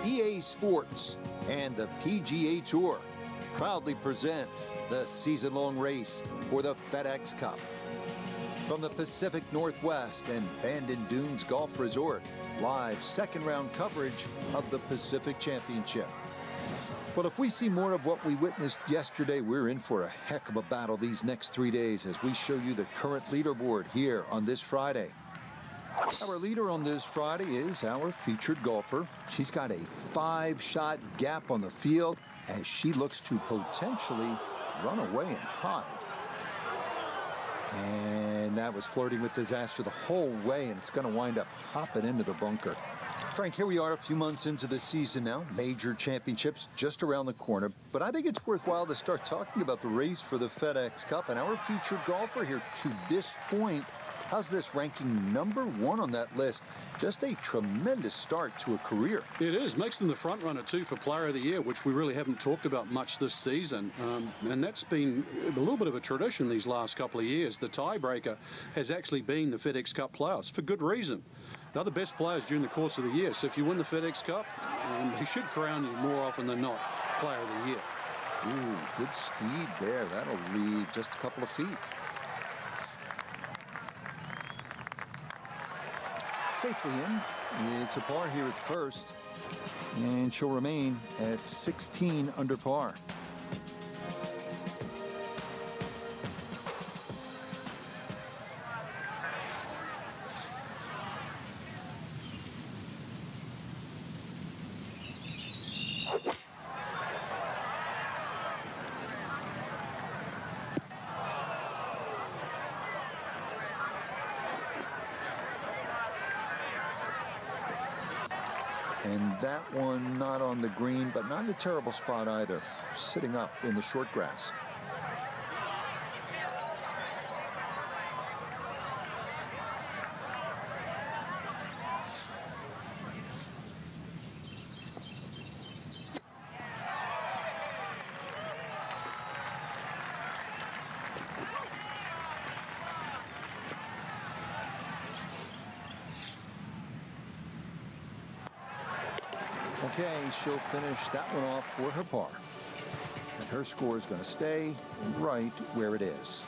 EA Sports, and the PGA Tour proudly present the season-long race for the FedEx Cup. From the Pacific Northwest and Bandon Dunes Golf Resort, live second-round coverage of the Pacific Championship. Well, if we see more of what we witnessed yesterday, we're in for a heck of a battle these next 3 days as we show you the current leaderboard here on this Friday. Our leader on this Friday is our featured golfer. She's got a 5-shot gap on the field as she looks to potentially run away and hide. And that was flirting with disaster the whole way, and it's going to wind up hopping into the bunker. Frank, here we are a few months into the season now. Major championships just around the corner. But I think it's worthwhile to start talking about the race for the FedEx Cup. And our featured golfer here to this point, how's this ranking #1 on that list? Just a tremendous start to a career. It is. Makes them the front runner, too, for Player of the Year, which we really haven't talked about much this season. And that's been a little bit of a tradition these last couple of years. The tiebreaker has actually been the FedEx Cup players, for good reason. They're the best players during the course of the year. So if you win the FedEx Cup, they should crown you more often than not Player of the Year. Ooh, good speed there. That'll leave just a couple of feet. Safely in. It's a par here at the first. And she'll remain at 16 under par. And that one not on the green, but not in a terrible spot either. Sitting up in the short grass. Okay, she'll finish that one off for her par. And her score is going to stay right where it is.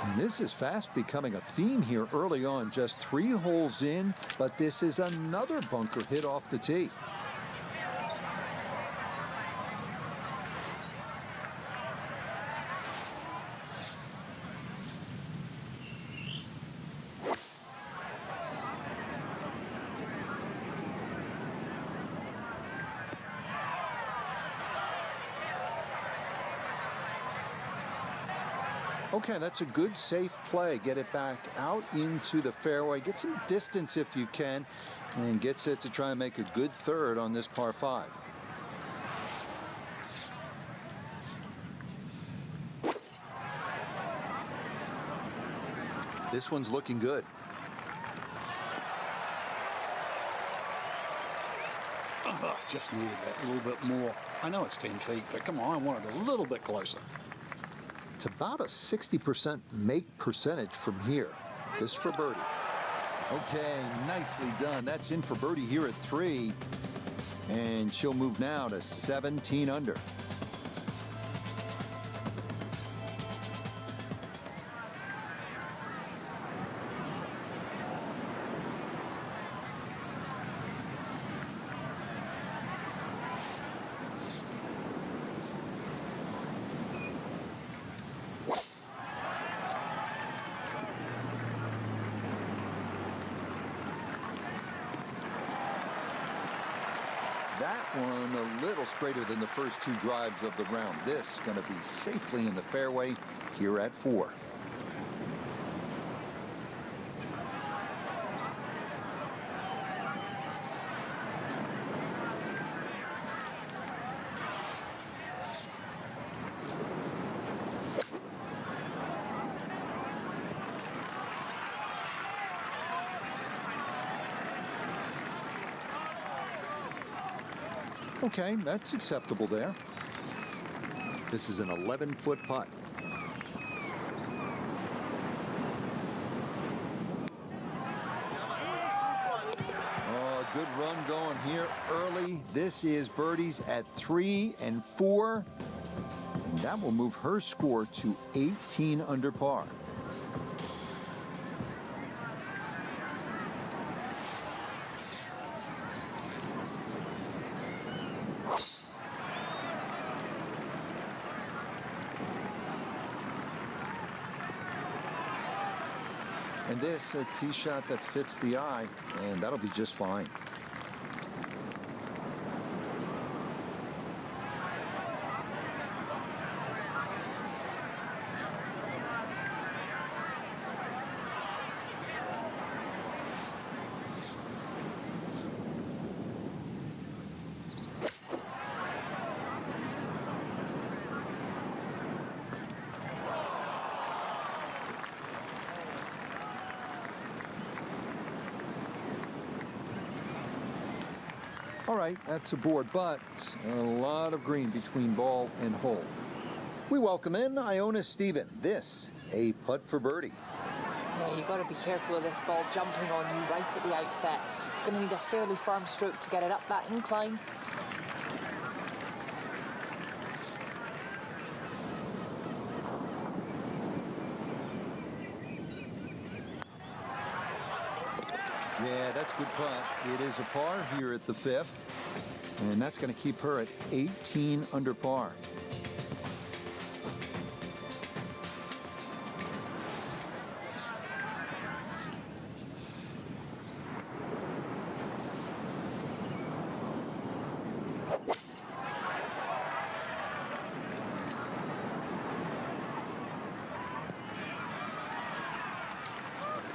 And this is fast becoming a theme here early on. Just 3 holes in, but this is another bunker hit off the tee. Okay, that's a good, safe play. Get it back out into the fairway. Get some distance if you can, and gets it to try and make a good third on this par 5. This one's looking good. Oh, just needed that little bit more. I know it's 10 feet, but come on, I want it a little bit closer. It's about a 60% make percentage from here. This for birdie. Okay, nicely done. That's in for birdie here at 3. And she'll move now to 17 under. That one a little straighter than the first 2 drives of the round. This going to be safely in the fairway here at 4. Okay, that's acceptable there. This is an 11-foot putt. Oh, good run going here early. This is birdies at 3 and 4. And that will move her score to 18 under par. And this, a tee shot that fits the eye, and that'll be just fine. All right, that's a board, but a lot of green between ball and hole. We welcome in Iona Stephen. This, a putt for birdie. Yeah, you've got to be careful of this ball jumping on you right at the outset. It's going to need a fairly firm stroke to get it up that incline. Yeah, that's a good putt. It is a par here at the 5th, and that's going to keep her at 18 under par.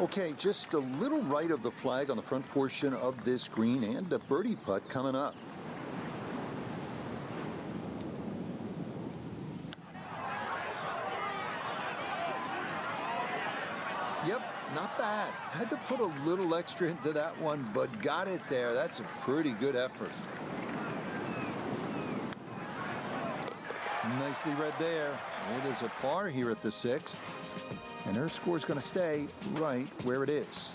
Okay, just a little right of the flag on the front portion of this green, and a birdie putt coming up. Yep, not bad. Had to put a little extra into that one, but got it there. That's a pretty good effort. Nicely read there. It is a par here at the 6th. And her score's going to stay right where it is.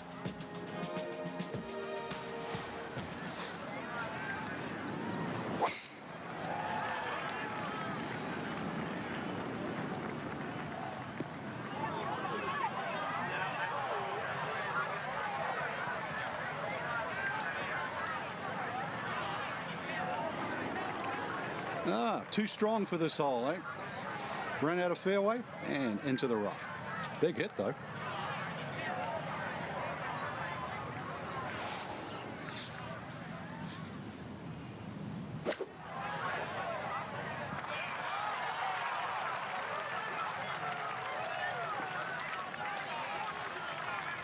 Too strong for this hole, eh? Ran out of fairway and into the rough. Big hit, though.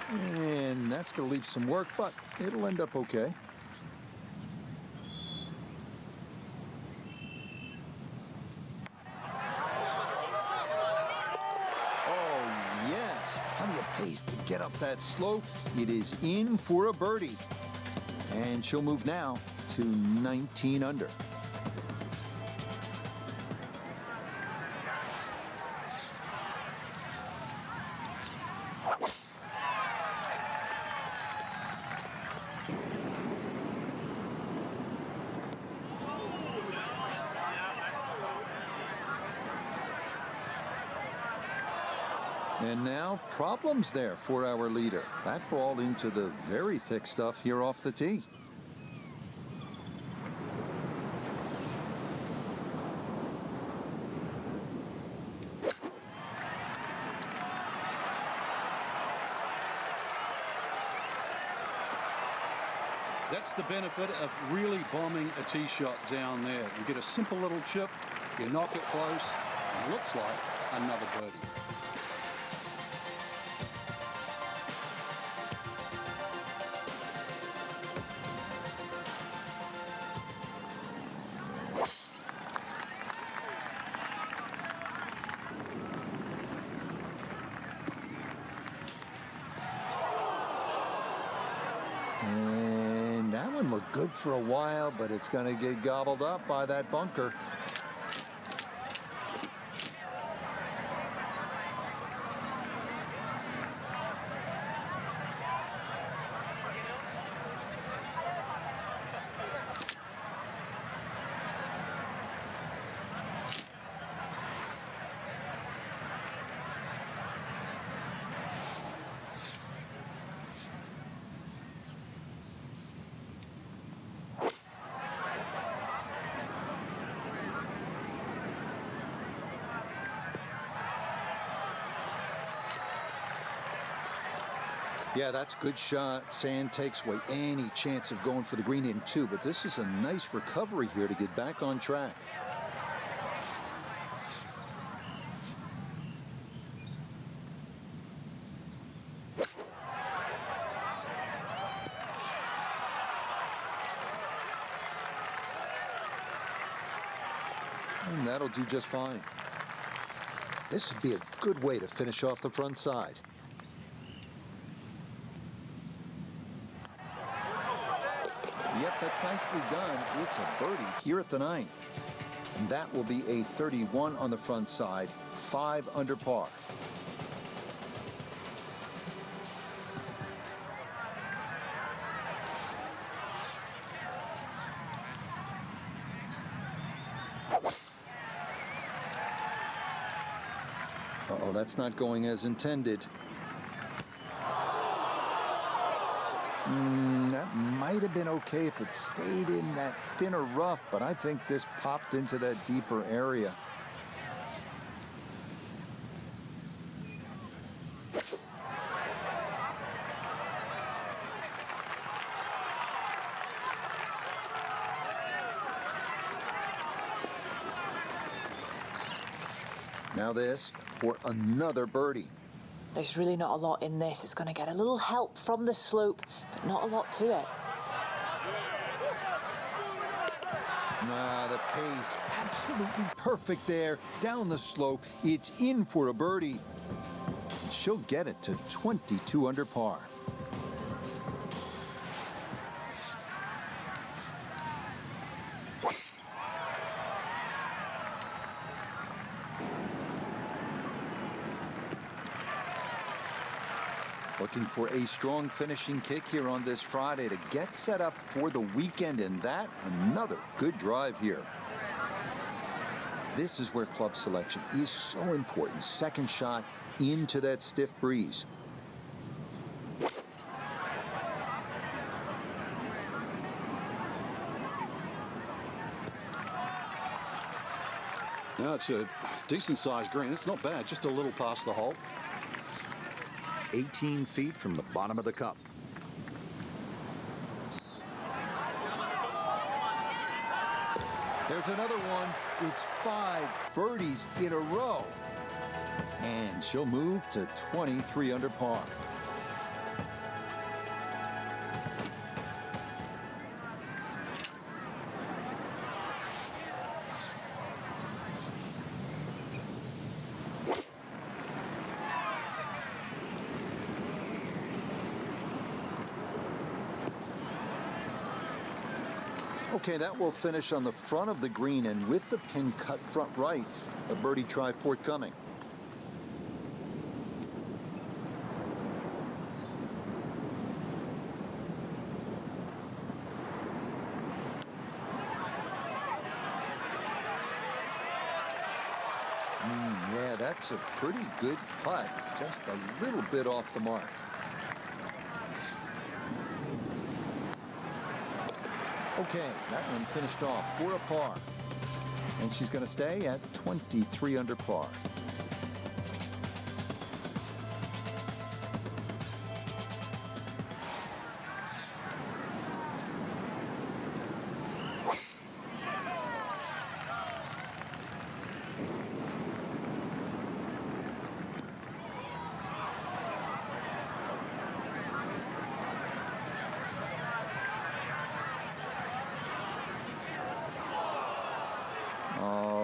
And that's going to leave some work, but it'll end up okay. Pace to get up that slope. It is in for a birdie. And she'll move now to 19 under. And now problems there for our leader. That ball into the very thick stuff here off the tee. That's the benefit of really bombing a tee shot down there. You get a simple little chip, you knock it close, and it looks like another birdie. one looked good for a while, but it's going to get gobbled up by that bunker. Yeah, that's a good shot. Sand takes away any chance of going for the green in two, but this is a nice recovery here to get back on track. And that'll do just fine. This would be a good way to finish off the front side. Yep, that's nicely done. It's a birdie here at the 9th. And that will be a 31 on the front side, 5 under par. Uh-oh, that's not going as intended. That might have been okay if it stayed in that thinner rough, but I think this popped into that deeper area. Now this for another birdie. There's really not a lot in this. It's going to get a little help from the slope, but not a lot to it. The pace, absolutely perfect there. Down the slope, it's in for a birdie. And she'll get it to 22 under par. Looking for a strong finishing kick here on this Friday to get set up for the weekend, and that another good drive here. This is where club selection is so important. Second shot into that stiff breeze. Now it's a decent-sized green. It's not bad, just a little past the hole. 18 feet from the bottom of the cup. There's another one. It's 5 birdies in a row. And she'll move to 23 under par. Okay, that will finish on the front of the green, and with the pin cut front right, a birdie try forthcoming. Yeah, that's a pretty good putt, just a little bit off the mark. Okay, that one finished off for a par. And she's going to stay at 23 under par.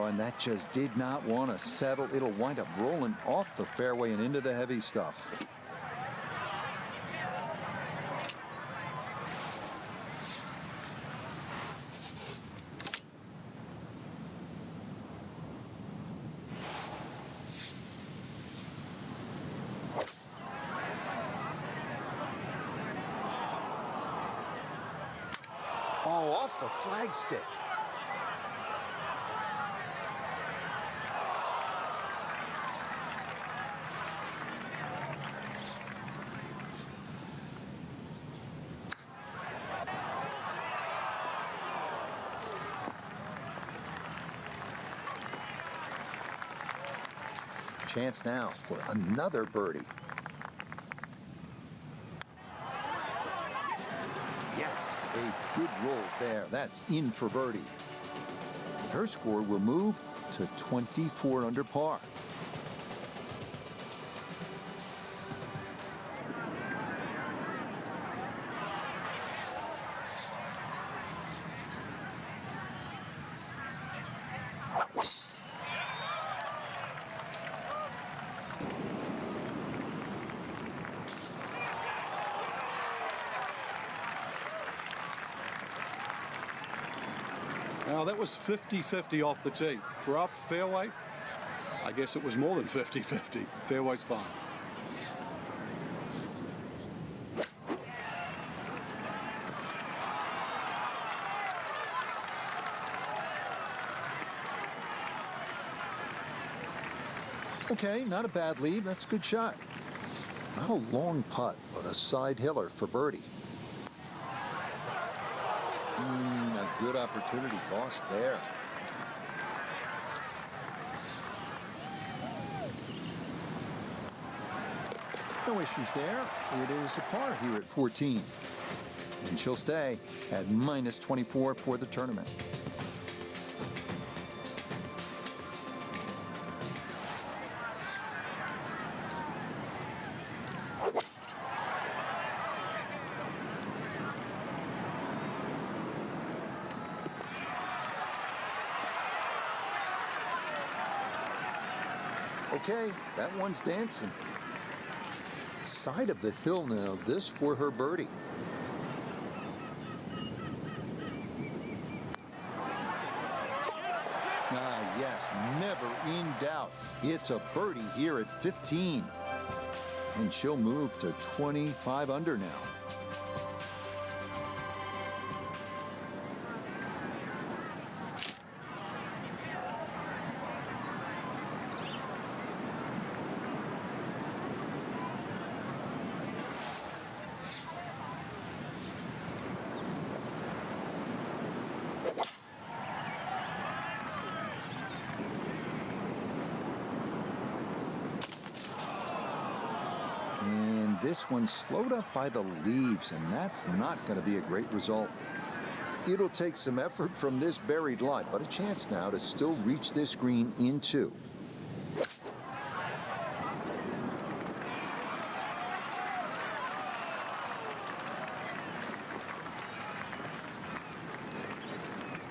And that just did not want to settle. It'll wind up rolling off the fairway and into the heavy stuff. Oh, off the flagstick. Chance now for another birdie. Yes, a good roll there. That's in for birdie. Her score will move to 24 under par. Now, that was 50-50 off the tee. Rough, fairway, I guess it was more than 50-50. Fairway's fine. Okay, not a bad lead. That's a good shot. Not a long putt, but a side hiller for birdie. A good opportunity lost there. No issues there. It is a par here at 14. And she'll stay at minus 24 for the tournament. Okay, that one's dancing. Side of the hill now, this for her birdie. Ah, yes, never in doubt. It's a birdie here at 15. And she'll move to 25 under now. And this one's slowed up by the leaves, and that's not going to be a great result. It'll take some effort from this buried lie, but a chance now to still reach this green in two.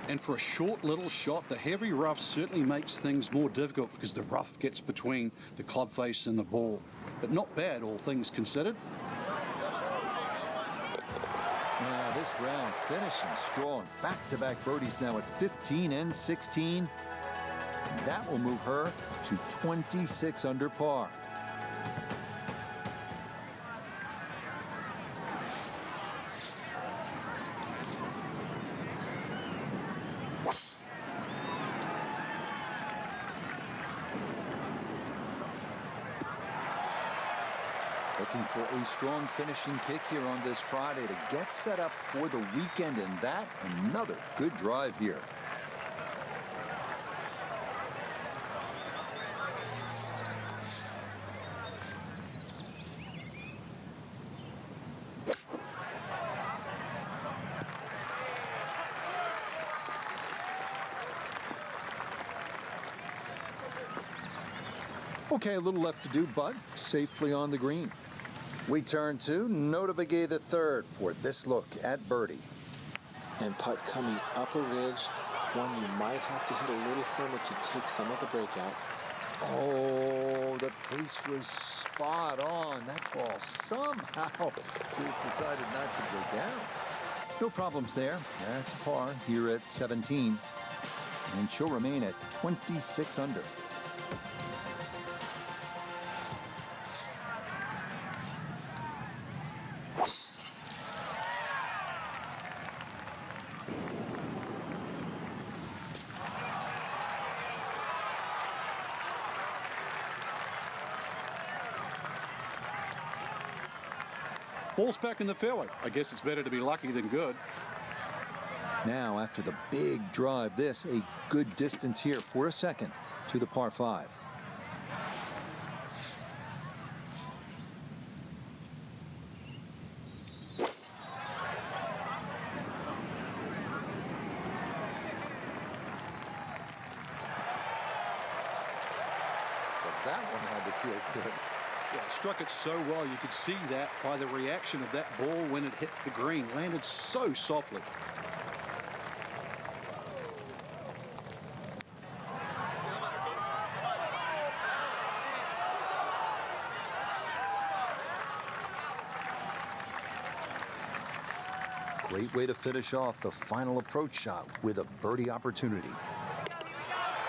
And for a short little shot, the heavy rough certainly makes things more difficult because the rough gets between the club face and the ball. But not bad, all things considered. Now this round finishing strong. Back-to-back birdies now at 15 and 16. And that will move her to 26 under par. Looking for a strong finishing kick here on this Friday to get set up for the weekend, and that another good drive here. Okay, a little left to do, but safely on the green. We turn to Nota Begay the third for this look at birdie. And putt coming up a ridge, one you might have to hit a little firmer to take some of the breakout. Oh, the pace was spot on. That ball somehow just decided not to go down. No problems there. That's a par here at 17. And she'll remain at 26 under. Ball's back in the fairway. I guess it's better to be lucky than good. Now, after the big drive, this a good distance here for a second to the par 5. That one had to feel good. Yeah, struck it so well. You could see that by the reaction of that ball when it hit the green. Landed so softly. Great way to finish off the final approach shot with a birdie opportunity.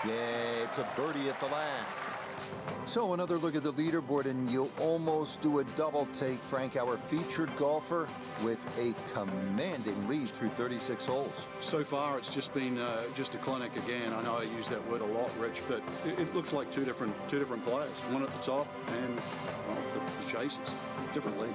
Yeah, it's a birdie at the last. So another look at the leaderboard, and you'll almost do a double take, Frank. Our featured golfer with a commanding lead through 36 holes. So far, it's just been just a clinic again. I know I use that word a lot, Rich, but it looks like two different players. One at the top and well, the chasers. Different league.